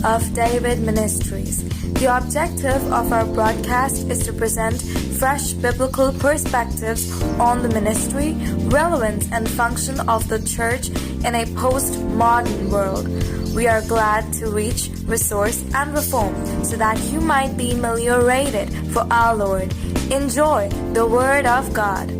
of David Ministries. The objective of our broadcast is to present fresh biblical perspectives on the ministry, relevance, and function of the church in a post-modern world. We are glad to reach, resource, and reform so that you might be ameliorated for our Lord. Enjoy the Word of God.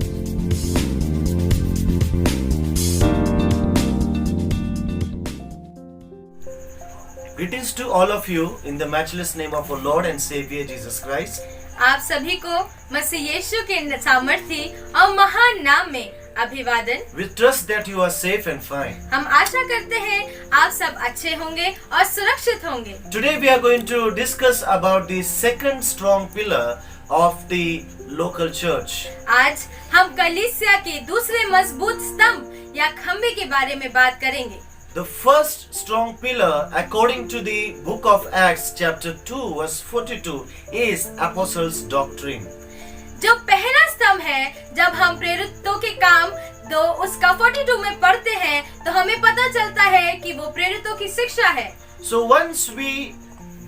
Greetings to all of you in the matchless name of our Lord and Savior Jesus Christ. आप सभी को मसीह यीशु के सामर्थी और महान नाम में अभिवादन। We trust that you are safe and fine. हम आशा करते हैं आप सब अच्छे होंगे और सुरक्षित होंगे। Today we are going to discuss about the second strong pillar of the local church. आज हम कलीसिया के दूसरे मजबूत स्तंभ या खंभे के बारे में बात करेंगे। The first strong pillar, according to the book of Acts chapter 2 verse 42, is apostles' doctrine. जो पहला स्तंभ है, जब हम प्रेरितों के काम दो उसका 42 में पढ़ते हैं तो हमें पता चलता है कि वो प्रेरितों की शिक्षा है। So once we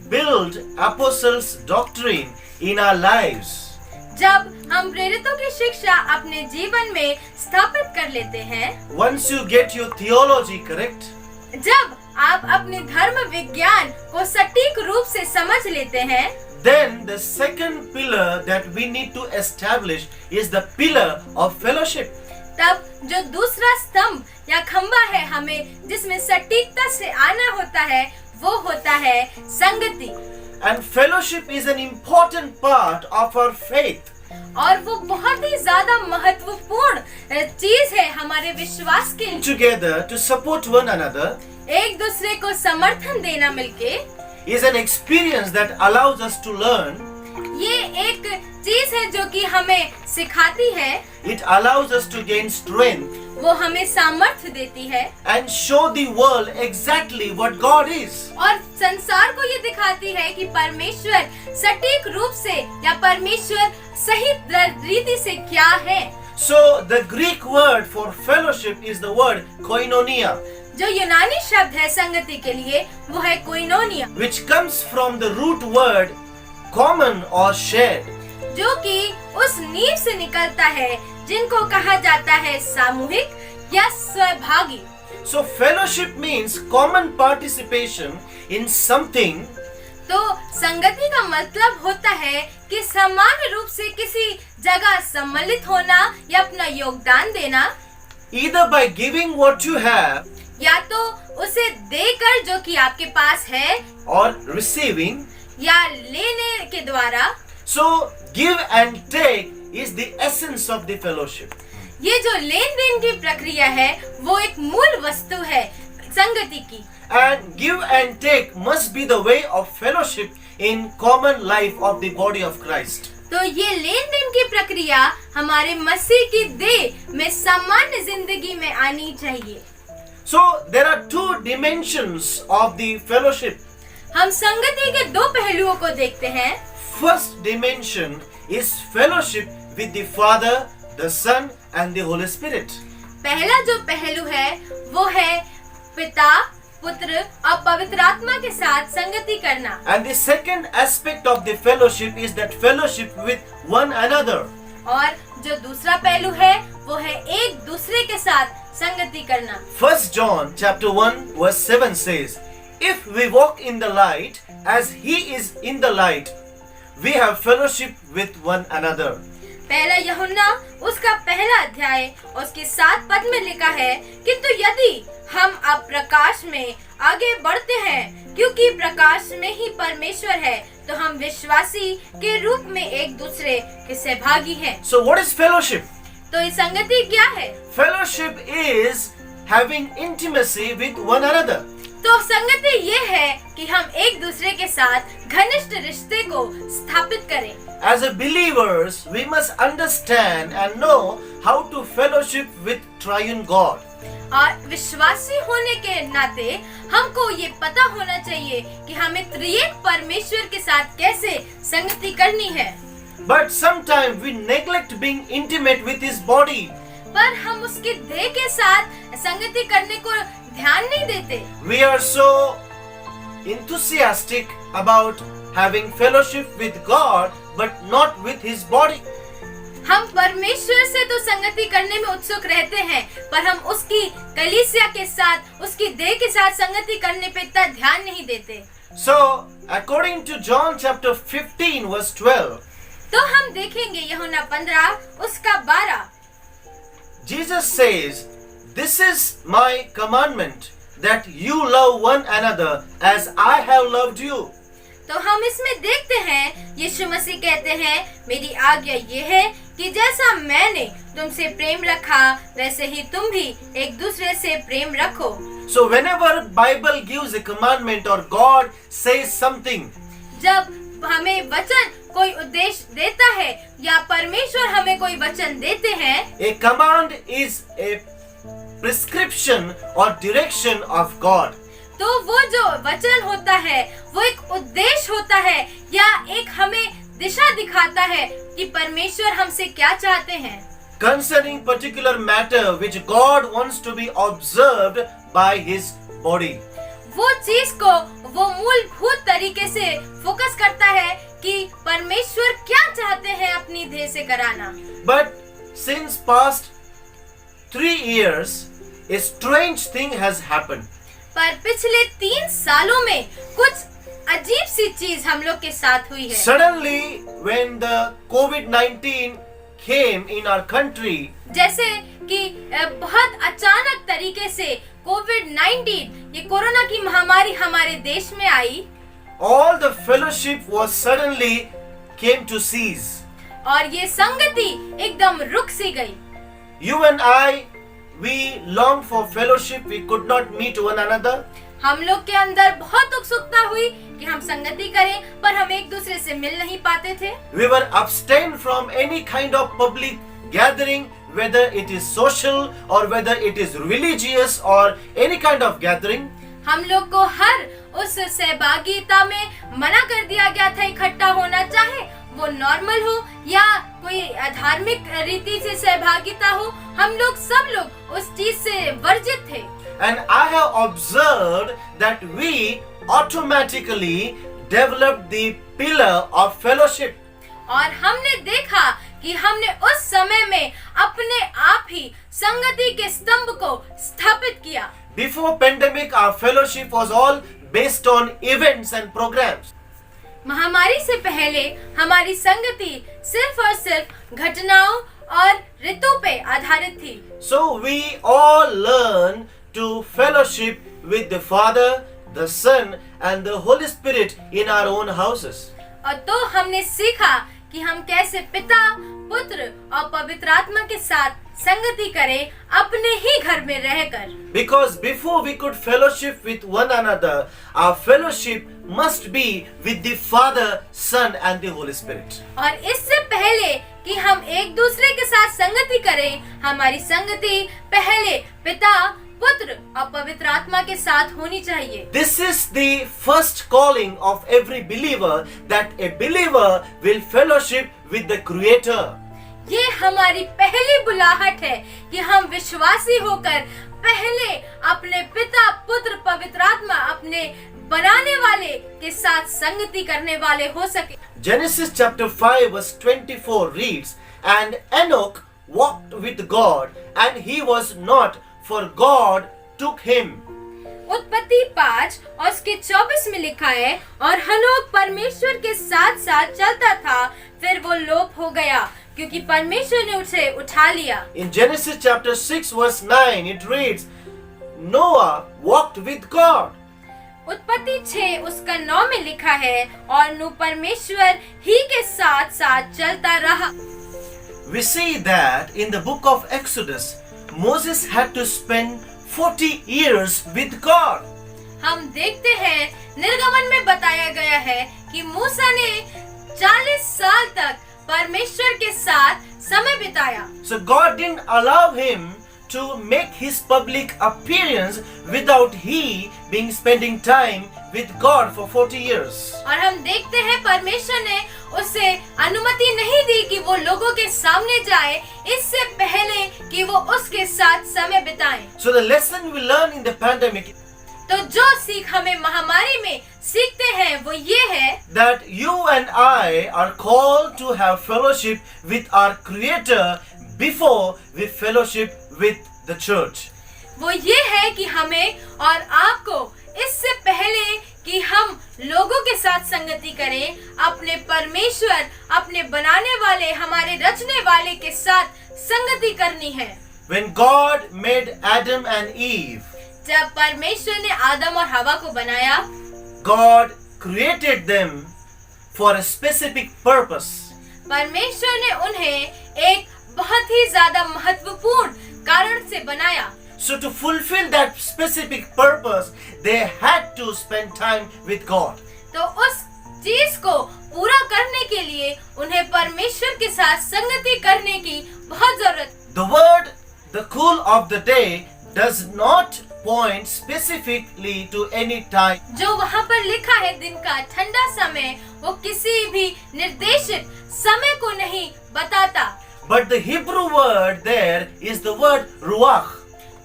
build apostles' doctrine in our lives, जब हम प्रेरितों की शिक्षा अपने जीवन में स्थापित कर लेते हैं, once you get your theology correct, जब आप अपने धर्म विज्ञान को सटीक रूप से समझ लेते हैं, then the second pillar that we need to establish is the pillar of fellowship. तब जो दूसरा स्तंभ या खंभा है हमें जिसमें सटीकता से आना होता है वो होता है संगति। And fellowship is an important part of our faith. और वो बहुत ही ज्यादा महत्वपूर्ण चीज है हमारे विश्वास के लिए। Together to support one another एक दूसरे को समर्थन देना मिलके is an experience that allows us to learn. ये एक चीज है जो कि हमें सिखाती है। It allows us to gain strength वो हमें सामर्थ्य देती है and show the world exactly what God is. और संसार को ये दिखाती है कि परमेश्वर सटीक रूप से या परमेश्वर सही रीति से क्या है। So the Greek word for fellowship is the word koinonia, जो यूनानी शब्द है संगति के लिए वो है कोइनोनिया, which comes from the root word common or shared. जो कि उस नींव से निकलता है जिनको कहा जाता है सामूहिक या सहभागी। So fellowship means common participation in something. तो संगति का मतलब होता है कि समान रूप से किसी जगह सम्मिलित होना या अपना योगदान देना, Either by giving what you have या तो उसे देकर जो कि आपके पास है or receiving. या लेने के द्वारा। So give and take is the essence of the fellowship. ये जो लेन देन की प्रक्रिया है वो एक मूल वस्तु है संगति की। And give and take must be the way of fellowship in common life of the body of Christ. तो ये लेन देन की प्रक्रिया हमारे मसीह की देह में सामान्य जिंदगी में आनी चाहिए। So there are two dimensions of the fellowship. हम संगति के दो पहलुओं को देखते हैं। First dimension is fellowship with the Father, the Son and the Holy Spirit. पहला जो पहलू है वो है पिता, पुत्र और पवित्र आत्मा के साथ संगति करना। And the second aspect of the fellowship is that fellowship with one another. और जो दूसरा पहलू है वो है एक दूसरे के साथ संगति करना। 1 John chapter 1 verse 7 says, if we walk in the light as he is in the light, we have fellowship with one another. पहला यूहन्ना उसका पहला अध्याय उसके 7 पद में लिखा है, किंतु यदि हम अब प्रकाश में आगे बढ़ते हैं क्योंकि प्रकाश में ही परमेश्वर है तो हम विश्वासी के रूप में एक दूसरे के सहभागी हैं। So what is fellowship? तो ये संगति क्या है? Fellowship is having intimacy with one another. तो संगति ये है कि हम एक दूसरे के साथ घनिष्ठ रिश्ते को स्थापित करें। As a believers, we must understand and know how to fellowship with Triune God. और विश्वासी होने के नाते हमको ये पता होना चाहिए कि हमें त्रिएक परमेश्वर के साथ कैसे संगति करनी है। But sometimes we neglect being intimate with His body. पर हम उसके देह के साथ संगति करने को ध्यान नहीं देते। We are so enthusiastic about having fellowship with God but not with his body. हम परमेश्वर से तो संगति करने में उत्सुक रहते हैं, पर हम उसकी कलीसिया के साथ, उसकी देह के साथ संगति करने पे इतना ध्यान नहीं देते। So, according to John chapter 15 verse 12, तो हम देखेंगे यूहन्ना 15 उसका 12। Jesus says, "This is my commandment, that you love one another as I have loved you." तो हम इसमें देखते हैं यीशु मसीह कहते हैं, मेरी आज्ञा ये है कि जैसा मैंने तुमसे प्रेम रखा वैसे ही तुम भी एक दूसरे से प्रेम रखो। So whenever Bible gives a commandment or God says something, जब हमें वचन कोई उद्देश्य देता है या परमेश्वर हमें कोई वचन देते हैं, a command is a prescription or direction of God. तो वो जो वचन होता है वो एक उद्देश्य होता है या एक हमें दिशा दिखाता है कि परमेश्वर हमसे क्या चाहते हैं। Concerning particular matter which God wants to be observed by his body. वो चीज को वो मूलभूत तरीके से फोकस करता है कि परमेश्वर क्या चाहते हैं अपनी देह से कराना। But since past 3 years, a strange thing has happened. पर पिछले 3 सालों में कुछ अजीब सी चीज हम लोग के साथ हुई है। Suddenly, when the COVID-19 came in our country, जैसे कि बहुत अचानक तरीके से कोविड-19 ये कोरोना की महामारी हमारे देश में आई, all the fellowship was suddenly came to cease. और ये संगति एकदम रुक सी गई। You and I, we longed for fellowship. We could not meet one another. हम लोग के अंदर बहुत उत्सुकता हुई कि हम संगति करें, पर हम एक दूसरे से मिल नहीं पाते थे। We were abstained from any kind of public gathering, whether it is social or whether it is religious or any kind of gathering. हम लोग को हर उस सहभागिता में मना कर दिया गया था इकट्ठा होना, चाहे वो नॉर्मल हो या कोई धार्मिक रीति से सहभागिता हो। हम लोग सब लोग उस चीज से वर्जित थे। And I have observed that we automatically developed the pillar of fellowship. और हमने देखा कि हमने उस समय में अपने आप ही संगति के स्तंभ को स्थापित किया। Before pandemic, our fellowship was all based on events and programs. महामारी से पहले हमारी संगति सिर्फ और सिर्फ घटनाओं और ऋतु पे आधारित थी। So we all learn to fellowship with the Father, the Son, and the Holy Spirit in our own houses. और तो हमने सीखा कि हम कैसे पिता, पुत्र और पवित्र आत्मा के साथ संगति करें अपने ही घर में रहकर। Because before we could fellowship with one another, our fellowship must be with the Father, Son, and the Holy Spirit. और इससे पहले कि हम एक दूसरे के साथ संगति करें, हमारी संगति पहले पिता, पुत्र और पवित्र आत्मा के साथ होनी चाहिए। This is the first calling of every believer, that a believer will fellowship with the Creator. ये हमारी पहली बुलाहट है कि हम विश्वासी होकर पहले अपने पिता, पुत्र, पवित्र आत्मा, अपने बनाने वाले के साथ संगति करने वाले हो सके। Genesis chapter 5 verse 24 reads, "And Enoch walked with God, and he was not, for God took him." उत्पत्ति 5 और उसके 24 में लिखा है, और हनोक परमेश्वर के साथ साथ चलता था, फिर वो लोप हो गया क्योंकि परमेश्वर ने उसे उठा लिया। In Genesis chapter 6 verse 9 it reads, "Noah walked with God." उत्पत्ति 6 उसका 9 में लिखा है, और नूह परमेश्वर ही के साथ साथ चलता रहा। We see that in the book of Exodus, Moses had to spend 40 years with God. हम देखते हैं निर्गमन में बताया गया है कि मूसा ने 40 साल तक परमेश्वर के साथ समय बिताया। So God didn't allow him to make his public appearance without he being spending time with God for 40 years. और हम देखते हैं परमेश्वर ने उसे अनुमति नहीं दी कि वो लोगों के सामने जाए इससे पहले कि वो उसके साथ समय बिताए। So the lesson we learn in the pandemic, तो जो सीख हमें महामारी में सीखते हैं वो ये है that you and I are called to have fellowship with our Creator before we fellowship with the church. वो ये है कि हमें और आपको इससे पहले कि हम लोगों के साथ संगति करें, अपने परमेश्वर, अपने बनाने वाले, हमारे रचने वाले के साथ संगति करनी है। When God made Adam and Eve, जब परमेश्वर ने आदम और हवा को बनाया, God created them for a specific purpose. परमेश्वर ने उन्हें एक बहुत ही ज्यादा महत्वपूर्ण कारण से बनाया। So to fulfill that specific purpose, they had to spend time with God. तो उस चीज को पूरा करने के लिए उन्हें परमेश्वर के साथ संगति करने की बहुत जरूरत। The word the cool of the day does not point specifically to any time. जो वहाँ पर लिखा है दिन का ठंडा समय, वो किसी भी निर्देशित समय को नहीं बताता। But the Hebrew word there is the word ruach,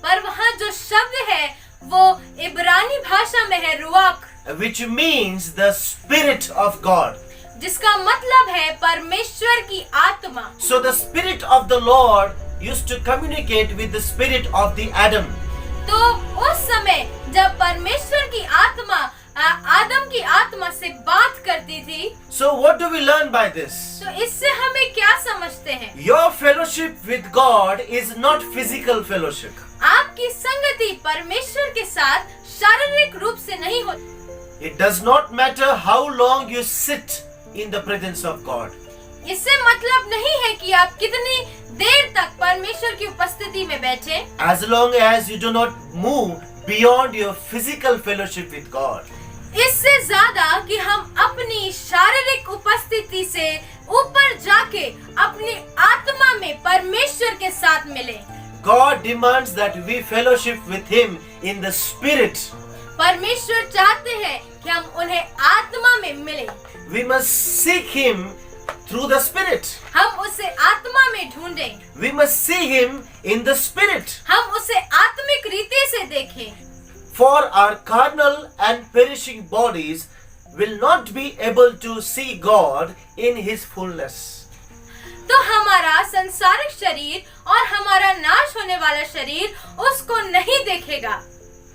पर वहाँ जो शब्द है वो इब्रानी भाषा में है रुआख, which means the Spirit of God. जिसका मतलब है परमेश्वर की आत्मा। So the Spirit of the Lord used to communicate with the Spirit of the Adam. तो उस समय जब परमेश्वर की आत्मा आदम की आत्मा से बात करती थी, So what do we learn by this? तो इससे हमें क्या समझते हैं? Your fellowship with God is not physical fellowship. आपकी संगति परमेश्वर के साथ शारीरिक रूप से नहीं होती। It does not matter how long you sit in the presence of God. इससे मतलब नहीं है कि आप कितनी देर तक परमेश्वर की उपस्थिति में बैठे, As long as you do not move beyond your physical fellowship with God. इससे ज्यादा कि हम अपनी शारीरिक उपस्थिति से ऊपर जाके अपनी आत्मा में परमेश्वर के साथ मिले। God demands that we fellowship with Him in the Spirit. परमेश्वर चाहते हैं कि हम उन्हें आत्मा में मिले। We must seek Him through the Spirit. हम उसे आत्मा में ढूंढें, We must see Him in the Spirit. हम उसे आत्मिक रीति से देखें। For our carnal and perishing bodies will not be able to see God in His fullness. तो हमारा संसारिक शरीर और हमारा नाश होने वाला शरीर उसको नहीं देखेगा।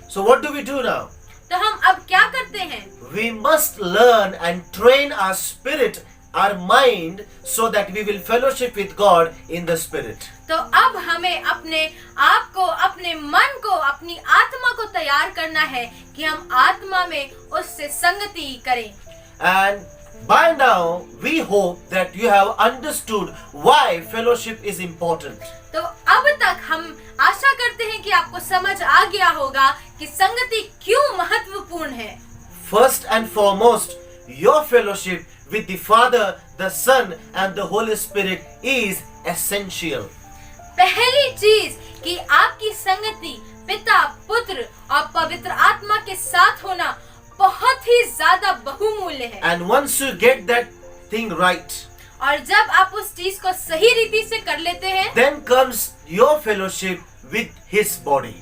So what do we do now? तो हम अब क्या करते हैं? We must learn and train our spirit, our mind, so that we will fellowship with God in the Spirit. तो अब हमें अपने आप को, अपने मन को, अपनी आत्मा को तैयार करना है कि हम आत्मा में उससे संगति करें। And by now, we hope that you have understood why fellowship is important. तो अब तक हम आशा करते हैं कि आपको समझ आ गया होगा कि संगति क्यों महत्वपूर्ण है। First and foremost, your fellowship with the Father, the Son, and the Holy Spirit is essential. पहली चीज कि आपकी संगति पिता, पुत्र और पवित्र आत्मा के साथ होना बहुत ही ज्यादा बहुमूल्य है। And once you get that thing right, और जब आप उस चीज को सही रीति से कर लेते हैं, then comes your fellowship with His body.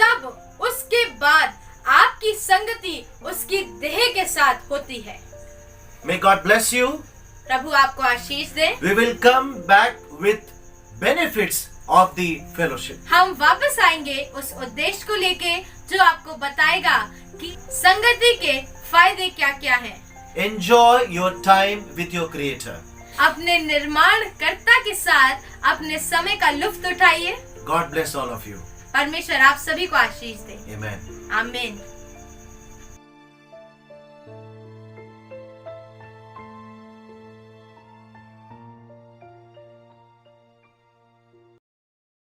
तब उसके बाद आपकी संगति उसकी देह के साथ होती है। May God bless you. प्रभु आपको आशीष दे। We will come back with benefits of the fellowship. हम वापस आएंगे उस उद्देश्य को लेके जो आपको बताएगा कि संगति के फायदे क्या क्या हैं। Enjoy your time with your Creator. अपने निर्माणकर्ता के साथ अपने समय का लुत्फ उठाइए। God bless all of you. परमेश्वर आप सभी को आशीष दे। Amen. आमीन।